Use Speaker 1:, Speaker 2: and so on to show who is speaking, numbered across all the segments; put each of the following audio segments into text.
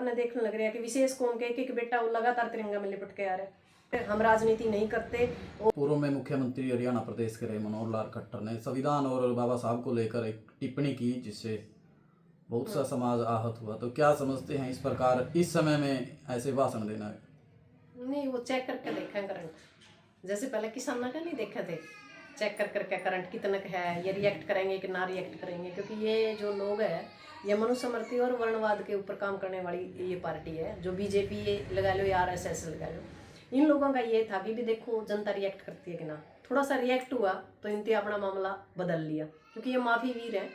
Speaker 1: अपने देखने लग रहे हैं कि विशेष कौम के एक बेटा वो लगातार तिरंगा में लिपट के आ रहा है। हम राजनीति नहीं करते।
Speaker 2: पूर्व में मुख्यमंत्री हरियाणा प्रदेश के रहे मनोहर लाल खट्टर ने संविधान और बाबा साहब को लेकर एक टिप्पणी की जिससे बहुत सा समाज आहत हुआ। तो क्या समझते हैं इस प्रकार इस समय में ऐसे भाषण देना?
Speaker 1: नहीं, वो चेक करके देखा है करंट, जैसे पहले किसानों का नहीं देखे थे, चेक कर करके करंट कितना का है, ये रिएक्ट करेंगे कि ना रिएक्ट करेंगे। क्योंकि ये जो लोग है ये मनुस्मृति और वर्णवाद के ऊपर काम करने वाली ये पार्टी है, जो बीजेपी लगा लो या RSS लगा लो। इन लोगों का ये था कि भी देखो जनता रिएक्ट करती है कि ना। थोड़ा सा रिएक्ट हुआ तो इनने अपना मामला बदल लिया, क्योंकि ये माफ़ी वीर हैं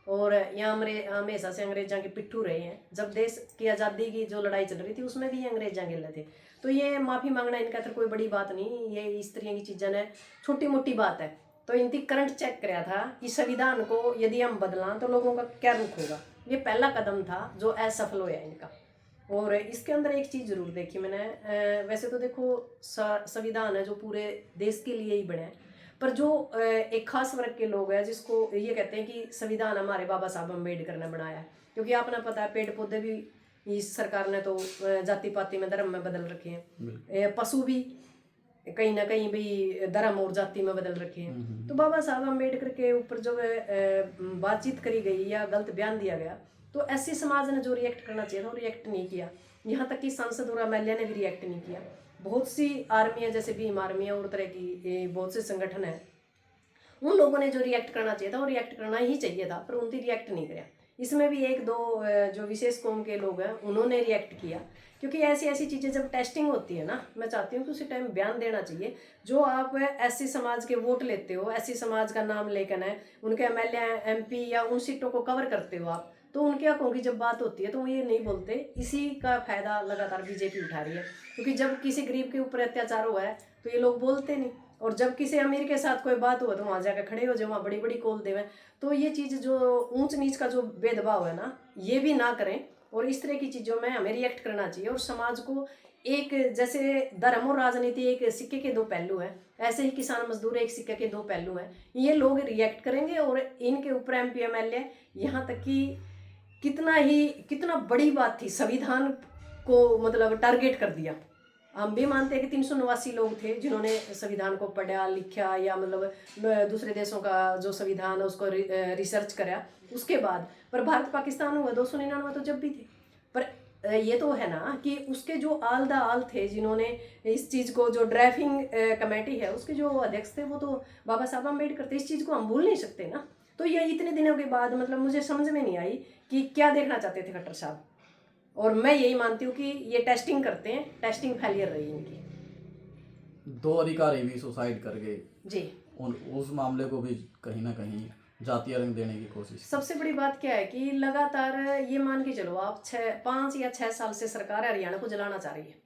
Speaker 1: और यहाँ हमेशा से अंग्रेजों के पिट्ठू रहे हैं। जब देश की आज़ादी की जो लड़ाई चल रही थी उसमें भी ये अंग्रेजों गिले थे। तो ये माफ़ी मांगना इनका तो कोई बड़ी बात नहीं, ये इस तरह की चीज़ें ने छोटी मोटी बात है। तो इनकी करंट चेक कराया था कि संविधान को यदि हम बदला तो लोगों का क्या रुख होगा। ये पहला कदम था जो असफल होया इनका। और इसके अंदर एक चीज़ जरूर देखी मैंने, वैसे तो देखो संविधान है जो पूरे देश के लिए ही बने हैं, पर जो एक खास वर्ग के लोग हैं जिसको ये कहते हैं कि संविधान हमारे बाबा साहब अम्बेडकर ने बनाया है। क्योंकि आपने पता है पेड़ पौधे भी इस सरकार ने तो जाति पाति में धर्म में बदल रखे हैं, पशु भी कहीं ना कहीं भी धर्म और जाति में बदल रखे हैं। तो बाबा साहब अम्बेडकर के ऊपर जो बातचीत करी गई या गलत बयान दिया गया, तो ऐसे समाज ने जो रिएक्ट करना चाहिए था वो रिएक्ट नहीं किया। यहाँ तक कि सांसद और MLA ने भी रिएक्ट नहीं किया। बहुत सी आर्मियाँ जैसे भीम आर्मी और तरह की बहुत से संगठन हैं, उन लोगों ने जो रिएक्ट करना चाहिए था वो रिएक्ट करना ही चाहिए था, पर उनकी रिएक्ट नहीं किया। इसमें भी एक दो जो विशेष कौम के लोग हैं उन्होंने रिएक्ट किया। क्योंकि ऐसी ऐसी चीज़ें जब टेस्टिंग होती है ना, मैं चाहती हूँ कि उसी टाइम बयान देना चाहिए। जो आप ऐसे समाज के वोट लेते हो, ऐसी समाज का नाम लेकर है उनके MLA MP या उन सीटों को कवर करते हो आप, तो उनके हकों की जब बात होती है तो वो ये नहीं बोलते। इसी का फायदा लगातार बीजेपी उठा रही है। क्योंकि जब किसी गरीब के ऊपर अत्याचार हुआ है तो ये लोग बोलते नहीं, और जब किसी अमीर के साथ कोई बात हुआ तो वहाँ जाकर खड़े हो जाए, वहाँ बड़ी बड़ी कॉल देवें। तो ये चीज़ जो ऊंच नीच का जो भेदभाव है ना, ये भी ना करें। और इस तरह की चीज़ों में हमें रिएक्ट करना चाहिए। और समाज को एक, जैसे धर्म और राजनीति एक सिक्के के दो पहलू हैं, ऐसे ही किसान मजदूर एक सिक्के के दो पहलू हैं। ये लोग रिएक्ट करेंगे और इनके ऊपर MP MLA, यहाँ तक कि कितना बड़ी बात थी, संविधान को मतलब टारगेट कर दिया। हम भी मानते हैं कि 389 लोग थे जिन्होंने संविधान को पढ़ा लिखा या मतलब दूसरे देशों का जो संविधान है उसको रिसर्च करा उसके बाद। पर भारत पाकिस्तान हुआ 299 तो जब भी थे। पर ये तो है ना कि उसके जो आल दा आल थे जिन्होंने इस चीज़ को, जो ड्राफ्टिंग कमेटी है उसके जो अध्यक्ष थे वो तो बाबा साहब अम्बेडकर थे। इस चीज़ को हम भूल नहीं सकते ना। तो ये इतने दिनों के बाद मतलब मुझे समझ में नहीं आई कि क्या देखना चाहते थे खट्टर साहब। और मैं यही मानती हूँ कि ये टेस्टिंग करते हैं, टेस्टिंग फेलियर रही इनकी।
Speaker 2: 2 अधिकारी भी सुसाइड कर गए
Speaker 1: जी।
Speaker 2: उस मामले को भी कहीं ना कहीं जातीय रंग देने की कोशिश।
Speaker 1: सबसे बड़ी बात क्या है कि लगातार ये मान के चलो आप 5 या 6 साल से सरकार हरियाणा को जलाना चाह रही है।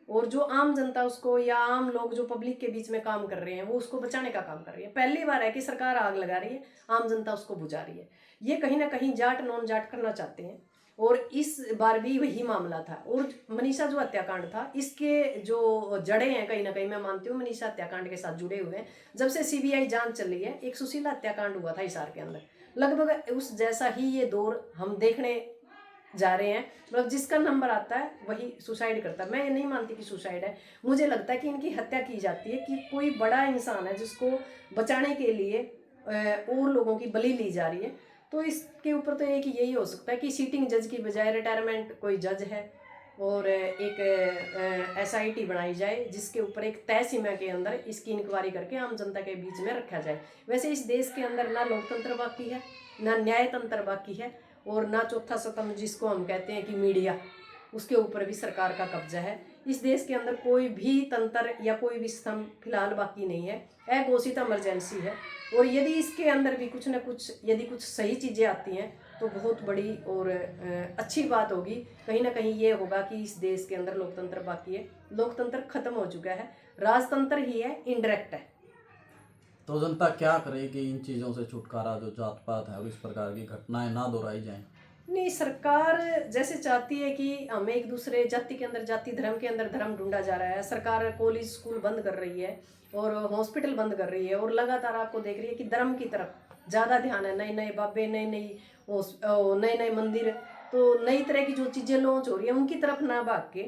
Speaker 1: और जो आम जनता उसको, या आम लोग जो पब्लिक के बीच में काम कर रहे हैं, वो उसको बचाने का काम कर रही है। पहली बार है कि सरकार आग लगा रही है, आम जनता उसको बुझा रही है। ये कहीं ना कहीं जाट नॉन जाट करना चाहते हैं। और इस बार भी वही मामला था। और मनीषा जो हत्याकांड था, इसके जो जड़े हैं कहीं ना कहीं मैं मानती हूँ मनीषा हत्याकांड के साथ जुड़े हुए हैं। जब से CBI जांच चल रही है, एक सुशीला हत्याकांड हुआ था हिसार के अंदर, लगभग उस जैसा ही ये दौर हम देखने जा रहे हैं। मतलब जिसका नंबर आता है वही सुसाइड करता है। मैं ये नहीं मानती कि सुसाइड है, मुझे लगता है कि इनकी हत्या की जाती है कि कोई बड़ा इंसान है जिसको बचाने के लिए और लोगों की बलि ली जा रही है। तो इसके ऊपर तो एक यही हो सकता है कि सीटिंग जज की बजाय रिटायरमेंट कोई जज है और एक SIT बनाई जाए जिसके ऊपर एक तय सीमा के अंदर इसकी इंक्वायरी करके आम जनता के बीच में रखा जाए। वैसे इस देश के अंदर ना लोकतंत्र बाकी है, ना न्यायतंत्र बाकी है, और ना चौथा स्तंभ जिसको हम कहते हैं कि मीडिया, उसके ऊपर भी सरकार का कब्जा है। इस देश के अंदर कोई भी तंत्र या कोई भी स्तंभ फिलहाल बाकी नहीं है, अघोषित इमरजेंसी है। और यदि इसके अंदर भी कुछ न कुछ, यदि कुछ सही चीज़ें आती हैं तो बहुत बड़ी और अच्छी बात होगी। कहीं ना कहीं ये होगा कि इस देश के अंदर लोकतंत्र बाकी है, लोकतंत्र खत्म हो चुका है, राजतंत्र ही है, इनडायरेक्ट है।
Speaker 2: तो जनता क्या करे कि इन चीज़ों से छुटकारा, जो जात पात है और इस प्रकार की घटनाएं ना दोहराई जाएं?
Speaker 1: नहीं, सरकार जैसे चाहती है कि हम एक दूसरे जाति के अंदर जाति, धर्म के अंदर धर्म ढूंढा जा रहा है। सरकार कॉलेज स्कूल बंद कर रही है और हॉस्पिटल बंद कर रही है, और लगातार आपको देख रही है कि धर्म की तरफ ज़्यादा ध्यान है। नए नए बाबे, नए नए मंदिर। तो तो नई तरह की जो चीज़ें लॉन्च हो रही है उनकी तरफ ना भाग के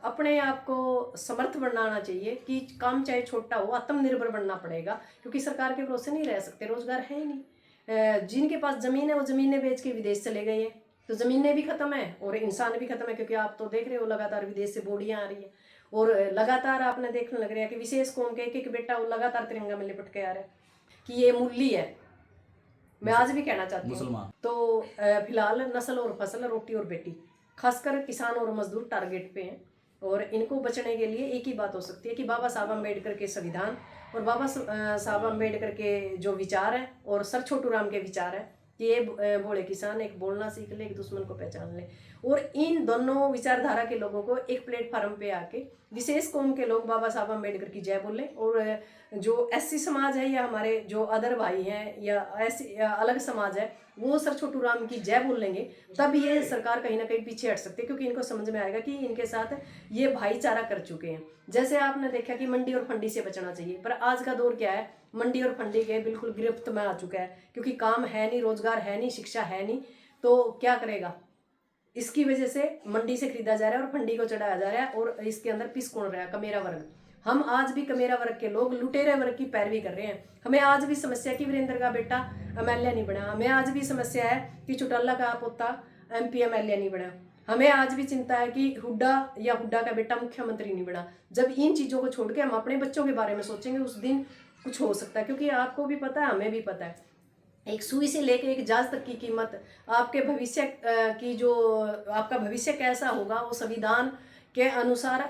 Speaker 1: अपने आप को समर्थ बनाना चाहिए कि काम चाहे छोटा हो, आत्मनिर्भर बनना पड़ेगा, क्योंकि सरकार के भरोसे नहीं रह सकते, रोजगार है ही नहीं। जिनके पास ज़मीन है वो ज़मीनें बेच के विदेश चले गए हैं, तो ज़मीनें भी खत्म है और इंसान भी खत्म है, क्योंकि आप तो देख रहे हो लगातार विदेश से बोलियां आ रही है और लगातार आपने देखने लग रहा है कि विशेष कौम के एक एक बेटा वो लगातार तिरंगा में लिपट के आ रहा है कि ये मूल्य है। मैं आज भी कहना चाहती हूँ
Speaker 2: मुसलमान
Speaker 1: तो फिलहाल नस्ल और फसल, रोटी और बेटी, खासकर किसान और मजदूर टारगेट पे हैं और इनको बचने के लिए एक ही बात हो सकती है कि बाबा साहब अम्बेडकर के संविधान और बाबा साहब अम्बेडकर के जो विचार है और सर छोटू राम के विचार है कि ये भोले किसान एक बोलना सीख ले, एक दुश्मन को पहचान ले, और इन दोनों विचारधारा के लोगों को एक प्लेटफार्म पे आके विशेष कौम के लोग बाबा साहब अम्बेडकर की जय बोले, और जो एससी समाज है या हमारे जो अदर भाई हैं या ऐसी अलग समाज है वो सर छोटू राम की जय बोल लेंगे, तब ये सरकार कहीं ना कहीं पीछे हट सकती है, क्योंकि इनको समझ में आएगा कि इनके साथ ये भाईचारा कर चुके हैं। जैसे आपने देखा कि मंडी और फंडी से बचना चाहिए, पर आज का दौर क्या है, मंडी और फंडी के बिल्कुल गिरफ्त में आ चुका है, क्योंकि काम है नहीं, रोजगार है नहीं, शिक्षा है नहीं, तो क्या करेगा। इसकी वजह से मंडी से खरीदा जा रहा है और फंडी को चढ़ाया जा रहा है, और इसके अंदर पिस कौन रहा है, कमेरा वर्ग। हम आज भी कमेरा वर्ग के लोग लुटेरे वर्ग की पैरवी कर रहे हैं। हमें आज भी समस्या है कि वीरेंद्र का बेटा एमएलए नहीं बना, हमें आज भी समस्या है कि चौटाला का पोता एमपी एमएलए नहीं बना, हमें आज भी चिंता है कि हुड्डा या हुड्डा का बेटा मुख्यमंत्री नहीं बना। जब इन चीज़ों को छोड़ के हम अपने बच्चों के बारे में सोचेंगे उस दिन कुछ हो सकता है, क्योंकि आपको भी पता है, हमें भी पता है, एक सुई से लेके एक जहाज तक की कीमत, आपके भविष्य की जो आपका भविष्य कैसा होगा वो संविधान के अनुसार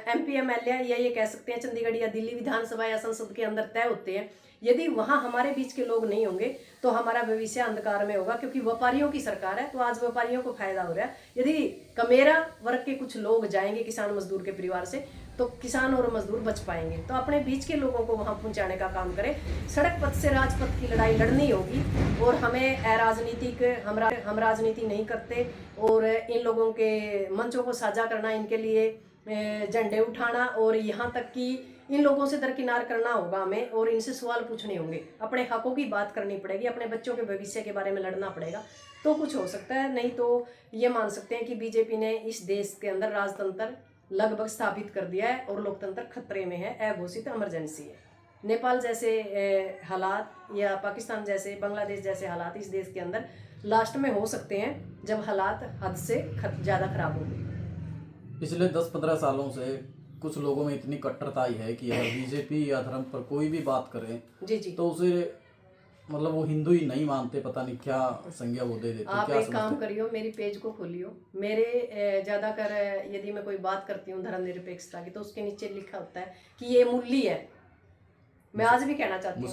Speaker 1: एमपी एमएलए या ये कह सकते हैं चंडीगढ़ या दिल्ली विधानसभा या संसद के अंदर तय होते हैं। यदि वहाँ हमारे बीच के लोग नहीं होंगे तो हमारा भविष्य अंधकार में होगा, क्योंकि व्यापारियों की सरकार है, तो आज व्यापारियों को फायदा हो रहा है। यदि कमेरा वर्ग के कुछ लोग जाएंगे किसान मजदूर के परिवार से, तो किसान और मजदूर बच पाएंगे। तो अपने बीच के लोगों को वहाँ पहुँचाने का काम करें। सड़क पथ से राजपथ की लड़ाई लड़नी होगी, और हमें अराजनीतिक हम राजनीति नहीं करते, और इन लोगों के मंचों को साझा करना, इनके लिए झंडे उठाना, और यहाँ तक कि इन लोगों से दरकिनार करना होगा हमें, और इनसे सवाल पूछने होंगे, अपने हकों की बात करनी पड़ेगी, अपने बच्चों के भविष्य के बारे में लड़ना पड़ेगा, तो कुछ हो सकता है। नहीं तो ये मान सकते हैं कि बीजेपी ने इस देश के अंदर राजतंत्र लगभग स्थापित कर दिया है और लोकतंत्र खतरे में है, अघोषित इमरजेंसी है। नेपाल जैसे हालात या पाकिस्तान जैसे, बांग्लादेश जैसे हालात इस देश के अंदर लास्ट में हो सकते हैं, जब हालात हद से ज़्यादा खराब होंगे।
Speaker 2: पिछले 10-15 सालों से कुछ लोगों में इतनी कट्टरता आई है कि अगर बीजेपी या धर्म पर कोई भी बात करे
Speaker 1: जी जी,
Speaker 2: तो उसे मतलब वो हिंदू ही नहीं मानते, पता नहीं क्या संज्ञा वो दे देते।
Speaker 1: आप
Speaker 2: क्या
Speaker 1: एक काम करियो, मेरी पेज को खोलियो, मेरे ज़्यादातर यदि मैं कोई बात करती हूँ धर्मनिरपेक्षता की, तो उसके नीचे लिखा होता है कि ये मूल्य है। मैं आज भी कहना चाहती हूँ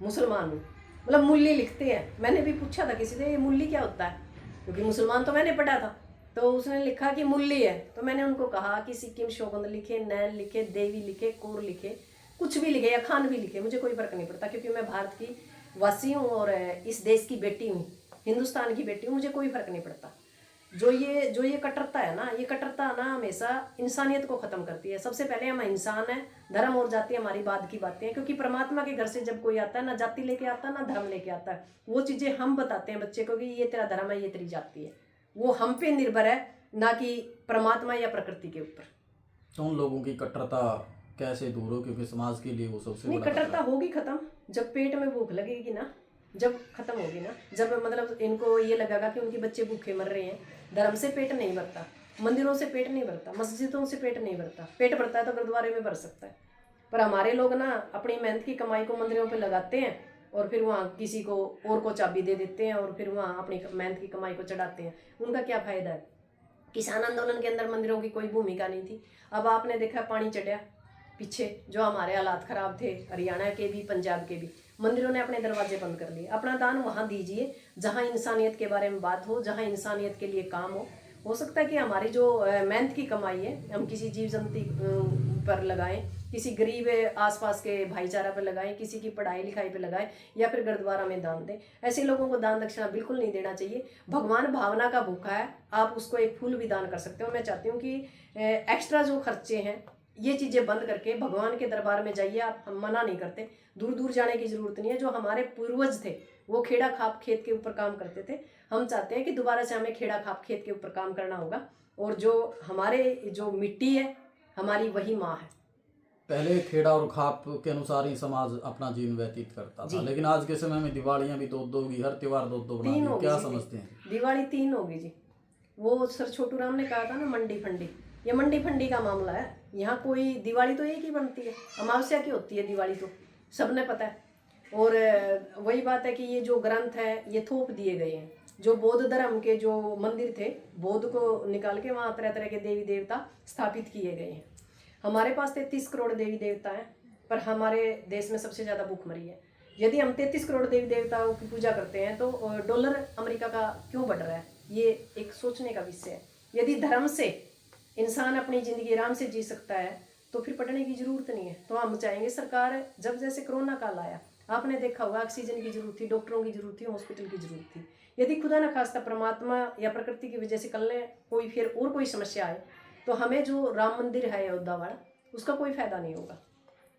Speaker 1: मुसलमान हूँ, मतलब मूल्य लिखते हैं। मैंने भी पूछा था किसी से ये मूल्य क्या होता है, क्योंकि मुसलमान तो मैंने पढ़ा था, तो उसने लिखा कि मूल्य है। तो मैंने उनको कहा कि सिक्किम शोगंद लिखे, नैन लिखे, देवी लिखे, कोर लिखे, कुछ भी लिखे या खान भी लिखे, मुझे कोई फर्क नहीं पड़ता, क्योंकि मैं भारत की वासी हूँ और इस देश की बेटी हूँ, हिंदुस्तान की बेटी हूँ, मुझे कोई फर्क नहीं पड़ता। जो ये कट्टरता है ना, ये कट्टरता ना हमेशा इंसानियत को ख़त्म करती है। सबसे पहले हम इंसान हैं, धर्म और जाति हमारी बाद की बातें हैं, क्योंकि परमात्मा के घर से जब कोई आता है ना जाति लेके आता है ना धर्म लेके आता है, वो चीज़ें हम बताते हैं बच्चे को कि ये तेरा धर्म है, ये तेरी जाति है। वो हम पे निर्भर है, ना कि परमात्मा या प्रकृति के ऊपर।
Speaker 2: तो उन लोगों की कट्टरता कैसे दूर हो, क्योंकि समाज के लिए वो सबसे
Speaker 1: नहीं,
Speaker 2: बड़ा
Speaker 1: कट्टरता होगी खत्म जब पेट में भूख लगेगी ना, जब खत्म होगी ना, जब मतलब इनको ये लगेगा कि उनके बच्चे भूखे मर रहे हैं। धर्म से पेट नहीं भरता, मंदिरों से पेट नहीं भरता, मस्जिदों से पेट नहीं भरता। पेट भरता है तो गुरुद्वारे में भर सकता है, पर हमारे लोग ना अपनी मेहनत की कमाई को मंदिरों पे लगाते हैं और फिर वहाँ किसी को और को चाबी दे देते हैं और फिर वहाँ अपनी मेहनत की कमाई को चढ़ाते हैं। उनका क्या फायदा है। किसान आंदोलन के अंदर मंदिरों की कोई भूमिका नहीं थी। अब आपने देखा पानी चढ़ा पीछे, जो हमारे हालात खराब थे, हरियाणा के भी पंजाब के भी, मंदिरों ने अपने दरवाजे बंद कर लिए। अपना दान वहाँ दीजिए जहाँ इंसानियत के बारे में बात हो, जहाँ इंसानियत के लिए काम हो सकता है कि हमारी जो मेहनत की कमाई है हम किसी जीव जंतु पर लगाएं, किसी गरीब आसपास के भाईचारा पर लगाएं, किसी की पढ़ाई लिखाई पर लगाएं, या फिर गुरुद्वारा में दान दें। ऐसे लोगों को दान दक्षिणा बिल्कुल नहीं देना चाहिए। भगवान भावना का भूखा है, आप उसको एक फूल भी दान कर सकते हो। मैं चाहती हूँ कि एक्स्ट्रा जो खर्चे हैं ये चीज़ें बंद करके भगवान के दरबार में जाइए आप, हम मना नहीं करते, दूर दूर जाने की ज़रूरत नहीं है। जो हमारे पूर्वज थे वो खेड़ा खाप खेत के ऊपर काम करते थे, हम चाहते हैं कि दोबारा से हमें खेड़ा खाप खेत के ऊपर काम करना होगा। और जो हमारे जो मिट्टी है हमारी वही माँ है।
Speaker 2: पहले खेड़ा और खाप के अनुसार ही समाज अपना जीवन व्यतीत करता था,
Speaker 1: जी।
Speaker 2: लेकिन आज के समय में दिवालियां भी दो दो होगी, हर त्योहार दो दो बना
Speaker 1: तीन
Speaker 2: दी,
Speaker 1: होगी
Speaker 2: क्या
Speaker 1: जी,
Speaker 2: समझते हैं?
Speaker 1: दिवाली 3 होगी जी। वो सर छोटू राम ने कहा था ना मंडी फंडी, ये मंडी फंडी का मामला है। यहाँ कोई दिवाली तो एक ही बनती है, अमावस्या की होती है दिवाली, तो सबने पता है। और वही बात है कि ये जो ग्रंथ है ये थोप दिए गए हैं। जो बौद्ध धर्म के जो मंदिर थे, बौद्ध को निकाल के वहाँ तरह तरह के देवी देवता स्थापित किए गए हैं। हमारे पास 33 करोड़ देवी देवता हैं, पर हमारे देश में सबसे ज़्यादा भूखमरी है। यदि हम 33 करोड़ देवी देवताओं की पूजा करते हैं तो डॉलर अमेरिका का क्यों बढ़ रहा है, ये एक सोचने का विषय है। यदि धर्म से इंसान अपनी ज़िंदगी आराम से जी सकता है तो फिर पढ़ने की ज़रूरत नहीं है। तो हम चाहेंगे सरकार, जब जैसे कोरोना काल आया आपने देखा होगा, ऑक्सीजन की ज़रूरत थी, डॉक्टरों की ज़रूरत थी, हॉस्पिटल की ज़रूरत थी। यदि खुदा न खास्ता परमात्मा या प्रकृति की वजह से कल कोई फिर और कोई समस्या आए तो हमें जो राम मंदिर है अयोध्या वाला, उसका कोई फ़ायदा नहीं होगा।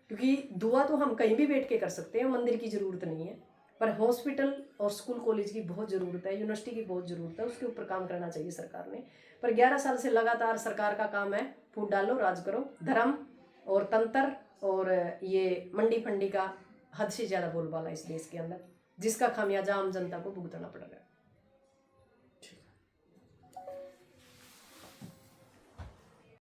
Speaker 1: क्योंकि दुआ तो हम कहीं भी बैठ के कर सकते हैं, मंदिर की ज़रूरत नहीं है। पर हॉस्पिटल और स्कूल कॉलेज की बहुत ज़रूरत है, यूनिवर्सिटी की बहुत ज़रूरत है, उसके ऊपर काम करना चाहिए सरकार ने। पर 11 साल से लगातार सरकार का काम है फूट डालो राज करो, धर्म और तंत्र और ये मंडी फंडी का हद से ज़्यादा बोलबाला इस देश के अंदर, जिसका खामियाजा आम जनता को भुगतना पड़ रहा है।